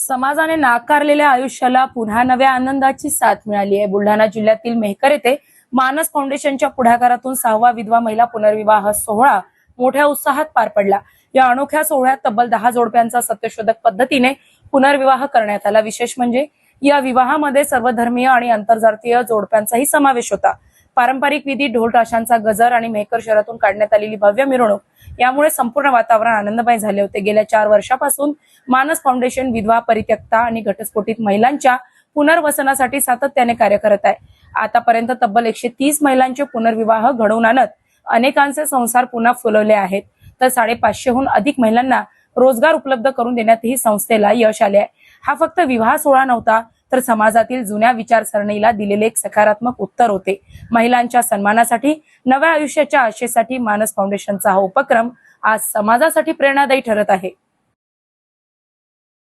समाजाने नाकारलेल्या आयुष्याला पुन्हा नव्या आनंदाची साथ मिळाली आहे। बुलढाणा जिल्ह्यातील मेहकर येथे मानस फाउंडेशनच्या पुढाकारातून 6वा विधवा महिला पुनर्विवाह सोहळा मोठ्या उत्साहात पार पडला। या अनोख्या सोहळ्यात तब्बल 10 जोडप्यांचा सत्यशोधक पद्धतीने पुनर्विवाह करण्यात आला। विशेष म्हणजे या विवाहामध्ये सर्वधर्मीय आणि आंतरजातीय जोडप्यांचाही समावेश होता। पारंपरिक विधी, ढोल ताशांचा गजर आणि मेहकर शहरातून काढण्यात आलेली भव्य मिरवणूक यामुळे संपूर्ण वातावरण आनंदमय झाले होते। गेल्या 4 वर्षापासून मानस फाउंडेशन विधवा, परित्यक्ता आणि घटस्फोटित महिलांच्या पुनर्वसनासाठी सातत्याने कार्य करत आहे। आतापर्यंत तब्बल 130 महिलांचे पुनर्विवाह घडवून आणत अनेकांचे संसार पुन्हा फुलवले आहेत, तर 550हून अधिक महिलांना रोजगार उपलब्ध करून देण्यातही संस्थेला यश आले आहे। हा फक्त विवाह सोहळा नव्हता, तर समाजातील जुन्या विचारसरणीला दिलेले एक सकारात्मक उत्तर होते। महिलांच्या सन्मानासाठी, नव्या आयुष्याच्या आशेसाठी मानस फाउंडेशनचा हा उपक्रम आज समाजासाठी प्रेरणादायी ठरत आहे।